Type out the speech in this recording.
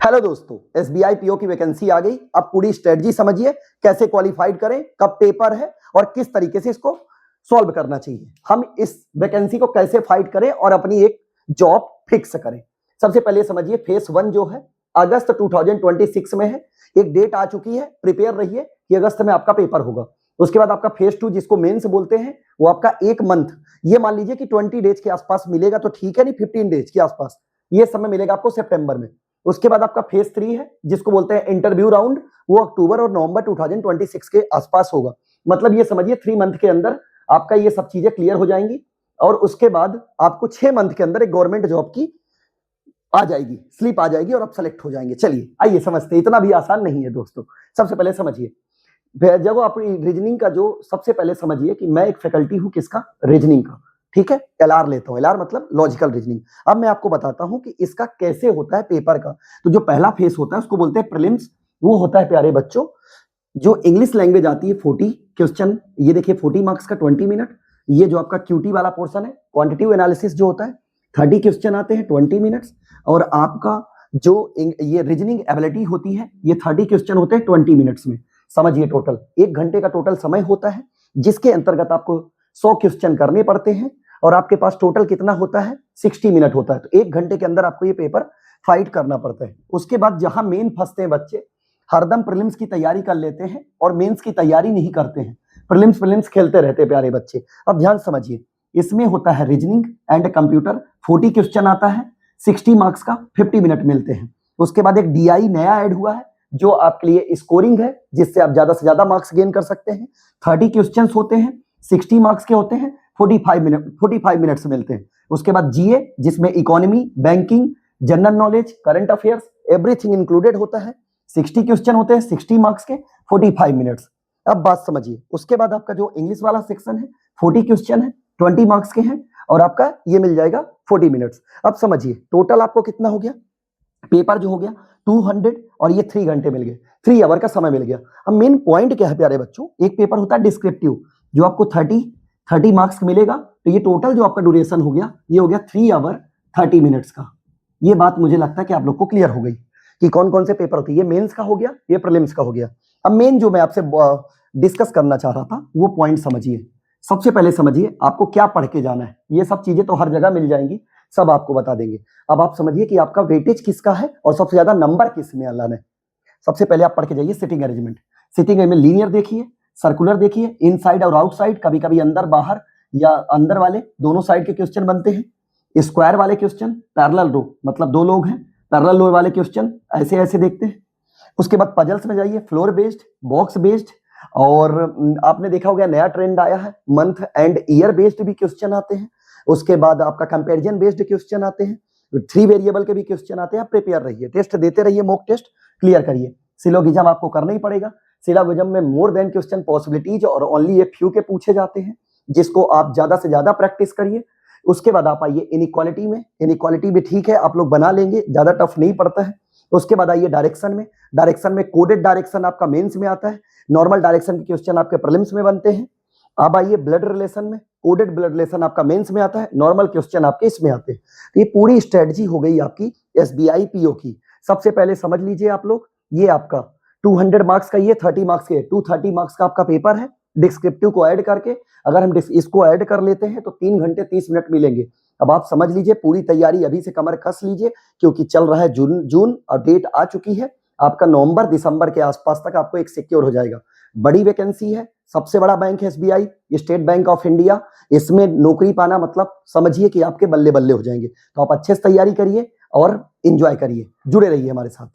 Hello दोस्तों, SBI PO की vacancy आ गई। अब पूरी स्ट्रेटजी समझिए, कैसे क्वालिफाइड करें, कब पेपर है और किस तरीके से इसको सॉल्व करना चाहिए। हम इस वैकेंसी को कैसे फाइट करें और अपनी एक जॉब फिक्स करें। सबसे पहले समझिए, फेस 1 जो है अगस्त 2026 में है। एक डेट आ चुकी है, प्रिपेयर रहिए कि अगस्त में आपका पेपर होगा। उसके बाद आपका फेस 2 जिसको मेंस बोलते हैं, वो आपका 1 मंथ, ये मान लीजिए कि 20 डेज के आसपास मिलेगा तो ठीक है, नहीं 15 डेज के आसपास ये समय मिलेगा आपको सितंबर में। उसके बाद आपका फेस 3 है जिसको बोलते हैं इंटरव्यू राउंड, वो अक्टूबर और नवंबर 2026 के आसपास होगा। मतलब ये समझिए 3 मंथ के अंदर आपका ये सब चीजें क्लियर हो जाएंगी और उसके बाद आपको 6 मंथ के अंदर एक गवर्नमेंट जॉब की आ जाएगी, स्लिप आ जाएगी और आप सेलेक्ट हो जाएंगे। चलिए आइए समझते हैं, इतना भी आसान नहीं है दोस्तों। सबसे पहले समझिए, जब अपनी रीजनिंग का जो सबसे पहले समझिए कि मैं एक फैकल्टी हूं किसका, रीजनिंग का। ठीक है, एलआर लेता हूं, एलआर मतलब लॉजिकल रीजनिंग। अब मैं आपको बताता हूं कि इसका कैसे होता है पेपर का। तो जो पहला फेस होता है उसको बोलते हैं प्रीलिम्स। वो होता है प्यारे बच्चों, जो इंग्लिश लैंग्वेज आती है 40 क्वेश्चन, ये देखिए 40 मार्क्स का 20 मिनट। ये जो आपका क्यूटी वाला पोर्शन है, क्वांटिटेटिव एनालिसिस जो होता है 30 क्वेश्चन आते हैं 20 मिनट्स। और आपका जो ये रीजनिंग एबिलिटी होती है ये 30 क्वेश्चन होते हैं 20 मिनट्स में। समझिए टोटल 1 घंटे का टोटल समय होता है, जिसके अंतर्गत आपको 100 क्वेश्चन करने पड़ते हैं और आपके पास टोटल कितना होता है, 60 मिनट होता है। तो 1 घंटे के अंदर आपको ये पेपर फाइट करना पड़ता है। उसके बाद जहां मेन फंसते हैं बच्चे, हरदम प्रीलिम्स की तैयारी कर लेते हैं और मेंस की तैयारी नहीं करते हैं, प्रीलिम्स खेलते रहते हैं प्यारे बच्चे। अब ध्यान समझिए, इसमें होता है रीजनिंग एंड कंप्यूटर, 40 क्वेश्चन आता है, 60 मार्क्स का 50 मिनट मिलते हैं। उसके बाद एक डीआई नया ऐड हुआ है जो आपके लिए स्कोरिंग है, जिससे आप ज्यादा से ज्यादा मार्क्स गेन कर सकते हैं। 30 क्वेश्चन होते हैं, 60 मार्क्स के होते हैं, 45 मिनट्स मिलते हैं। उसके बाद जीए, जिसमें economy, banking, general knowledge, current affairs everything included होता है। 60 क्वेश्चन होते हैं, 60 मार्क्स के, 45 मिनट्स। अब बात समझिए, उसके बाद आपका जो इंग्लिश वाला सेक्शन है 40 क्वेश्चन है, 20 मार्क्स के हैं और आपका ये मिल जाएगा 40 मिनट्स। अब समझिए टोटल आपको कितना हो गया, पेपर जो हो गया 200 और ये 3 घंटे मिल गए, 3 आवर का समय मिल गया। अब मेन पॉइंट क्या है प्यारे बच्चों, एक पेपर होता है डिस्क्रिप्टिव जो आपको 30 मार्क्स मिलेगा। तो ये टोटल जो आपका ड्यूरेशन हो गया ये हो गया 3 आवर 30 मिनट्स का। ये बात मुझे लगता है कि आप लोग को क्लियर हो गई कि कौन कौन से पेपर होते हैं। ये मेंस का हो गया, ये प्रीलिम्स का हो गया। अब मेन जो मैं आपसे डिस्कस करना चाह रहा था वो पॉइंट समझिए। सबसे पहले समझिए आपको क्या पढ़ के जाना है। ये सब चीजें तो हर जगह मिल जाएंगी, सब आपको बता देंगे। अब आप समझिए कि आपका वेटेज किसका है और सबसे ज्यादा नंबर किस में लाना है। सबसे पहले आप पढ़ के जाइए सिटिंग अरेंजमेंट। सिटिंग में लीनियर देखिए, सर्कुलर देखिए, इनसाइड और आउटसाइड, कभी कभी अंदर बाहर या अंदर वाले दोनों साइड के क्वेश्चन बनते हैं। स्क्वायर वाले क्वेश्चन, पैरेलल रो मतलब 2 लोग हैं, पैरेलल रो वाले क्वेश्चन ऐसे ऐसे देखते हैं। उसके बाद पजल्स में जाइए, फ्लोर बेस्ड, बॉक्स बेस्ड, और आपने देखा होगा नया ट्रेंड आया है मंथ एंड ईयर बेस्ड भी क्वेश्चन आते हैं। उसके बाद आपका कंपैरिजन बेस्ड क्वेश्चन आते हैं, 3 वेरिएबल के भी क्वेश्चन आते हैं। आप प्रिपेयर रहिए, टेस्ट देते रहिए, मॉक टेस्ट क्लियर करिए। सिलोगिज्म आपको करना ही पड़ेगा। सिलोगिज्म में मोर देन क्वेश्चन पॉसिबिलिटीज और ओनली ए फ्यू के पूछे जाते हैं, जिसको आप ज्यादा से ज्यादा प्रैक्टिस करिए। उसके बाद आप आइए इनइक्वालिटी में, इनइक्वालिटी भी ठीक है आप लोग बना लेंगे, ज्यादा टफ नहीं पड़ता है। उसके बाद आइए डायरेक्शन में, डायरेक्शन में कोडेड डायरेक्शन आपका मेंस में आता है, नॉर्मल डायरेक्शन के क्वेश्चन आपके प्रीलिम्स में बनते हैं। अब आइए ब्लड रिलेशन में, कोडेड ब्लड रिलेशन आपका मेंस में आता है, नॉर्मल क्वेश्चन आपके इसमें आते हैं। तो ये पूरी स्ट्रेटजी हो गई आपकी एसबीआई पीओ की। सबसे पहले समझ लीजिए आप लोग, ये आपका 200 मार्क्स का, ये 30 मार्क्स के 230 मार्क्स का आपका पेपर है। डिस्क्रिप्टिव को ऐड करके अगर हम इसको ऐड कर लेते हैं तो 3 घंटे 30 मिनट मिलेंगे। अब आप समझ लीजिए पूरी तैयारी अभी से कमर कस लीजिए, क्योंकि चल रहा है जून और डेट आ चुकी है। आपका नवंबर दिसंबर के आसपास तक आपको एक सिक्योर हो जाएगा। बड़ी वैकेंसी है, सबसे बड़ा बैंक है SBI, state bank of India. इसमें नौकरी पाना मतलब समझिए कि आपके बल्ले बल्ले हो जाएंगे। तो आप अच्छे से तैयारी करिए और एंजॉय करिए, जुड़े रहिए हमारे साथ।